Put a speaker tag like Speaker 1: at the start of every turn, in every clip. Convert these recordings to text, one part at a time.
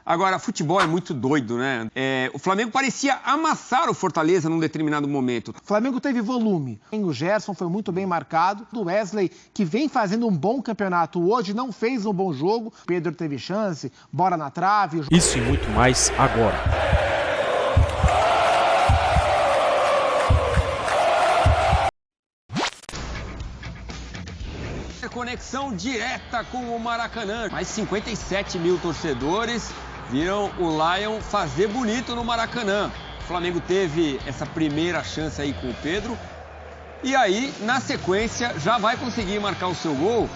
Speaker 1: Agora, futebol é muito doido, né? O Flamengo parecia amassar o Fortaleza num determinado momento.
Speaker 2: O Flamengo teve volume. O Gerson foi muito bem marcado. O Wesley, que vem fazendo um bom campeonato hoje, não fez um bom jogo. O Pedro teve chance, bola na trave.
Speaker 3: Isso e muito mais agora.
Speaker 1: Conexão direta com o Maracanã. Mais 57 mil torcedores viram o Lion fazer bonito no Maracanã. O Flamengo teve essa primeira chance aí com o Pedro. E aí, na sequência, já vai conseguir marcar o seu gol.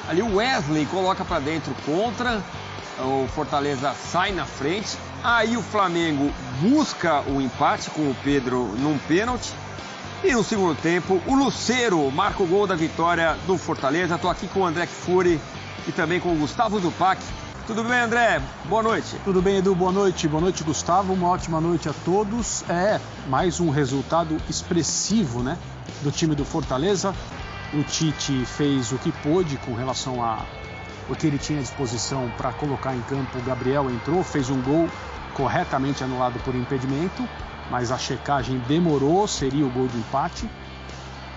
Speaker 1: Ali o Wesley coloca para dentro contra. O Fortaleza sai na frente. Aí o Flamengo busca o empate com o Pedro num pênalti. E no segundo tempo, o Lucero marca o gol da vitória do Fortaleza. Estou aqui com o André Kfouri e também com o Gustavo Zupac. Tudo bem, André? Boa noite.
Speaker 4: Tudo bem, Edu? Boa noite. Boa noite, Gustavo. Uma ótima noite a todos. Mais um resultado expressivo, né, do time do Fortaleza. O Tite fez o que pôde com relação a o que ele tinha à disposição para colocar em campo. O Gabriel entrou, fez um gol corretamente anulado por impedimento, mas a checagem demorou, seria o gol de empate.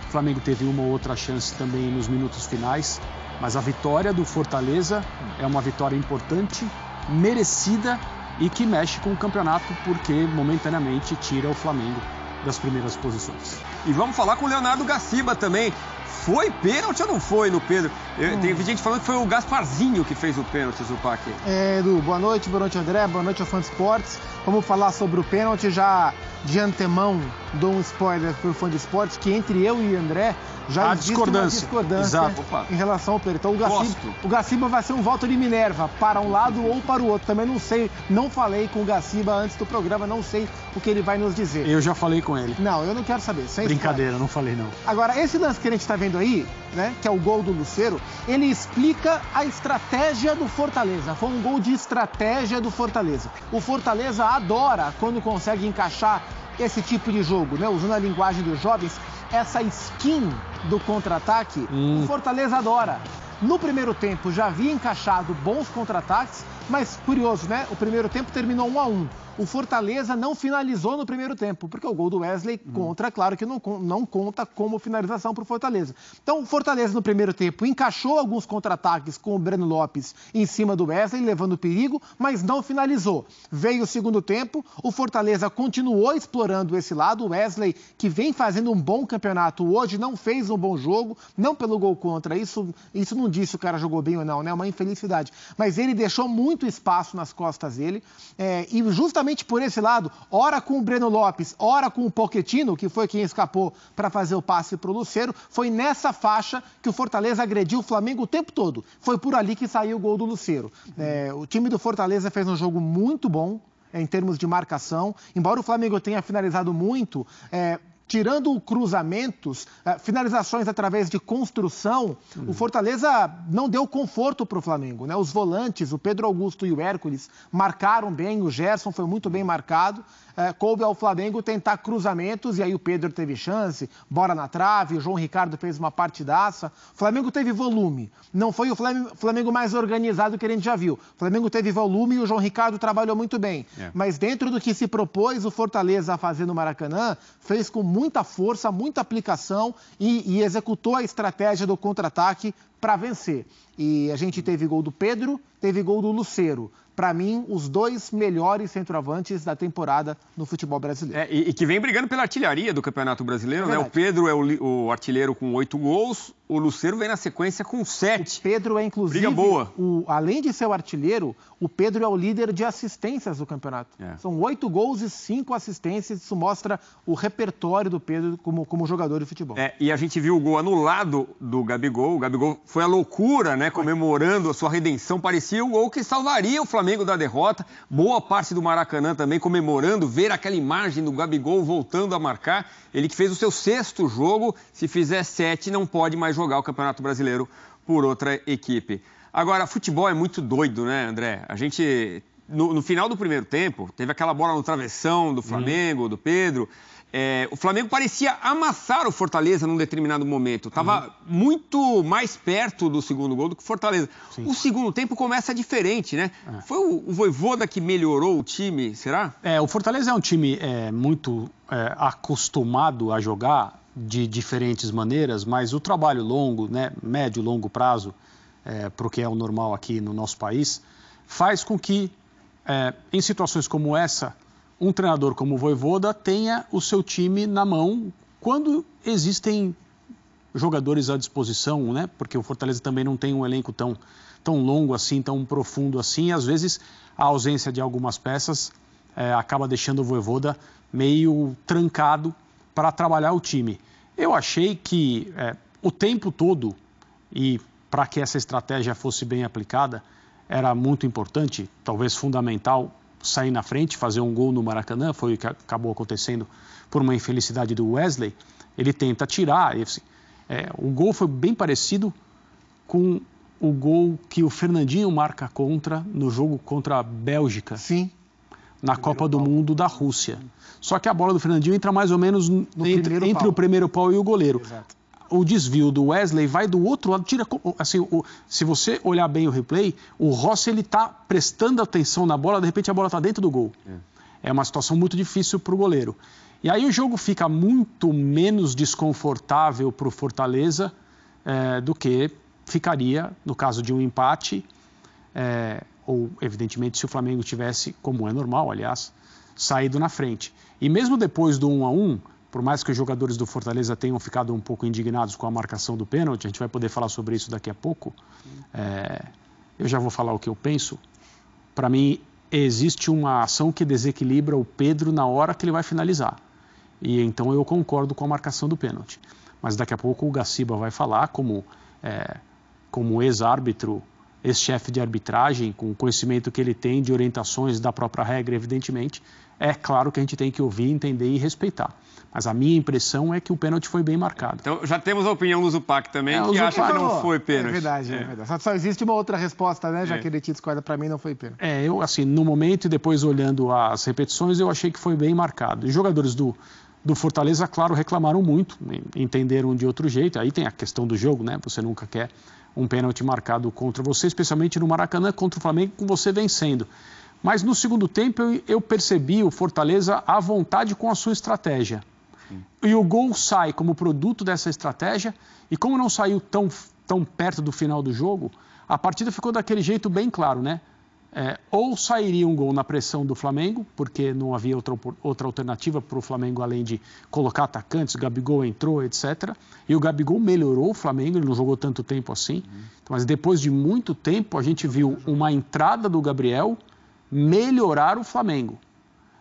Speaker 4: O Flamengo teve uma ou outra chance também nos minutos finais, mas a vitória do Fortaleza é uma vitória importante, merecida e que mexe com o campeonato, porque momentaneamente tira o Flamengo das primeiras posições.
Speaker 1: E vamos falar com o Leonardo Gaciba também. Foi pênalti ou não foi no Pedro? Tem gente falando que foi o Gasparzinho que fez o pênalti, Zupac.
Speaker 2: Edu, boa noite André, boa noite ao Fã de Esportes. Vamos falar sobre o pênalti. Já de antemão dou um spoiler para o Fã de Esportes, que entre eu e André já existe uma discordância em relação ao pênalti. Então o Gaciba vai ser um voto de Minerva, para um lado ou para o outro. Também não sei, não falei com o Gaciba antes do programa, não sei o que ele vai nos dizer.
Speaker 4: Eu já falei com ele.
Speaker 2: Não, eu não quero saber. Sem
Speaker 4: brincadeira, não falei não.
Speaker 2: Agora, esse lance que a gente está vendo aí, né, que é o gol do Lucero, ele explica a estratégia do Fortaleza. Foi um gol de estratégia do Fortaleza. O Fortaleza adora quando consegue encaixar esse tipo de jogo, né? Usando a linguagem dos jovens, essa skin do contra-ataque, o Fortaleza adora. No primeiro tempo já havia encaixado bons contra-ataques, mas curioso, né? O primeiro tempo terminou 1-1. O Fortaleza não finalizou no primeiro tempo, porque o gol do Wesley contra, claro que não conta como finalização para o Fortaleza. Então, o Fortaleza no primeiro tempo encaixou alguns contra-ataques com o Breno Lopes em cima do Wesley, levando perigo, mas não finalizou. Veio o segundo tempo, o Fortaleza continuou explorando esse lado. O Wesley, que vem fazendo um bom campeonato hoje, não fez um bom jogo, não pelo gol contra. Isso não diz se o cara jogou bem ou não, né? É uma infelicidade. Mas ele deixou muito espaço nas costas dele, e justamente por esse lado, ora com o Breno Lopes, ora com o Pochettino, que foi quem escapou para fazer o passe para o Lucero, foi nessa faixa que o Fortaleza agrediu o Flamengo o tempo todo. Foi por ali que saiu o gol do Lucero. O time do Fortaleza fez um jogo muito bom em termos de marcação, embora o Flamengo tenha finalizado muito, tirando cruzamentos, finalizações através de construção, o Fortaleza não deu conforto para o Flamengo, né? Os volantes, o Pedro Augusto e o Hércules, marcaram bem, o Gerson foi muito bem marcado. Coube ao Flamengo tentar cruzamentos, e aí o Pedro teve chance, bola na trave, o João Ricardo fez uma partidaça. O Flamengo teve volume, não foi o Flamengo mais organizado que a gente já viu. O Flamengo teve volume e o João Ricardo trabalhou muito bem. Mas dentro do que se propôs o Fortaleza a fazer no Maracanã, fez com muita força, muita aplicação e executou a estratégia do contra-ataque para vencer. E a gente teve gol do Pedro, teve gol do Lucero. Para mim, os dois melhores centroavantes da temporada no futebol brasileiro.
Speaker 1: E que vem brigando pela artilharia do Campeonato Brasileiro, né? O Pedro é o artilheiro com 8 gols, o Lucero vem na sequência com 7.
Speaker 2: O Pedro é, inclusive,
Speaker 1: briga boa.
Speaker 2: Além de ser o artilheiro, o Pedro é o líder de assistências do campeonato. São 8 gols e 5 assistências, isso mostra o repertório do Pedro como jogador de futebol.
Speaker 1: E a gente viu o gol anulado do Gabigol. O Gabigol foi a loucura, né? Comemorando a sua redenção. Parecia o gol que salvaria o Flamengo da derrota. Boa parte do Maracanã também comemorando, ver aquela imagem do Gabigol voltando a marcar. Ele que fez o seu 6º jogo, se fizer 7, não pode mais jogar o Campeonato Brasileiro por outra equipe. Agora, futebol é muito doido, né, André? A gente no final do primeiro tempo, teve aquela bola no travessão do Flamengo, do Pedro. O Flamengo parecia amassar o Fortaleza num determinado momento. Estava muito mais perto do segundo gol do que o Fortaleza. Sim. O segundo tempo começa diferente, né? Foi o Vojvoda que melhorou o time, será?
Speaker 4: O Fortaleza é um time muito acostumado a jogar de diferentes maneiras, mas o trabalho longo, né, médio e longo prazo, porque é o normal aqui no nosso país, faz com que, em situações como essa, um treinador como o Vojvoda tenha o seu time na mão quando existem jogadores à disposição, né? Porque o Fortaleza também não tem um elenco tão longo assim, tão profundo assim. E, às vezes, a ausência de algumas peças acaba deixando o Vojvoda meio trancado para trabalhar o time. Eu achei que o tempo todo, e para que essa estratégia fosse bem aplicada, era muito importante, talvez fundamental, sair na frente, fazer um gol no Maracanã. Foi o que acabou acontecendo por uma infelicidade do Wesley. Ele tenta tirar. O gol foi bem parecido com o gol que o Fernandinho marca no jogo contra a Bélgica.
Speaker 2: Sim.
Speaker 4: Na Copa do Mundo da Rússia. Só que a bola do Fernandinho entra mais ou menos entre o primeiro pau e o goleiro.
Speaker 2: Exato.
Speaker 4: O desvio do Wesley vai do outro lado, tira, assim, se você olhar bem o replay, o Rossi ele está prestando atenção na bola, de repente a bola está dentro do gol. É uma situação muito difícil para o goleiro. E aí o jogo fica muito menos desconfortável para o Fortaleza do que ficaria no caso de um empate, ou evidentemente se o Flamengo tivesse, como é normal, aliás, saído na frente. E mesmo depois do 1-1, por mais que os jogadores do Fortaleza tenham ficado um pouco indignados com a marcação do pênalti, a gente vai poder falar sobre isso daqui a pouco, eu já vou falar o que eu penso. Para mim, existe uma ação que desequilibra o Pedro na hora que ele vai finalizar. E então eu concordo com a marcação do pênalti. Mas daqui a pouco o Gaciba vai falar como ex-árbitro, ex-chefe de arbitragem, com o conhecimento que ele tem de orientações da própria regra, evidentemente. É claro que a gente tem que ouvir, entender e respeitar. Mas a minha impressão é que o pênalti foi bem marcado.
Speaker 1: Então já temos a opinião do Zupac também, que acha que não foi pênalti.
Speaker 2: É verdade. Só existe uma outra resposta, né? Já que ele te discorda, para mim não foi pênalti.
Speaker 4: Eu, assim, no momento e depois olhando as repetições, eu achei que foi bem marcado. Os jogadores do Fortaleza, claro, reclamaram muito, entenderam de outro jeito. Aí tem a questão do jogo, né? Você nunca quer um pênalti marcado contra você, especialmente no Maracanã, contra o Flamengo, com você vencendo. Mas no segundo tempo eu percebi o Fortaleza à vontade com a sua estratégia. E o gol sai como produto dessa estratégia, e como não saiu tão perto do final do jogo, a partida ficou daquele jeito bem claro, né? Ou sairia um gol na pressão do Flamengo, porque não havia outra alternativa para o Flamengo além de colocar atacantes, o Gabigol entrou, etc. E o Gabigol melhorou o Flamengo, ele não jogou tanto tempo assim. Mas depois de muito tempo a gente viu uma entrada do Gabriel melhorar o Flamengo.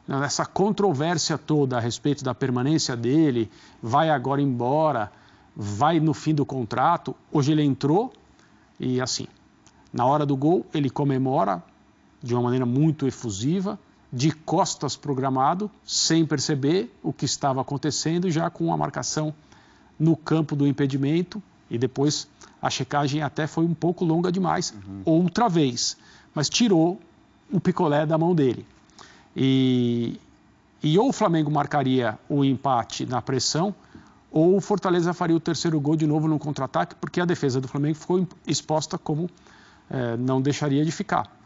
Speaker 4: Nessa controvérsia toda a respeito da permanência dele, vai agora embora, vai no fim do contrato, hoje ele entrou e assim, na hora do gol ele comemora de uma maneira muito efusiva, de costas programado, sem perceber o que estava acontecendo, já com a marcação no campo do impedimento, e depois a checagem até foi um pouco longa demais, outra vez, mas tirou o picolé da mão dele. E ou o Flamengo marcaria o empate na pressão, ou o Fortaleza faria o terceiro gol de novo no contra-ataque, porque a defesa do Flamengo ficou exposta como não deixaria de ficar.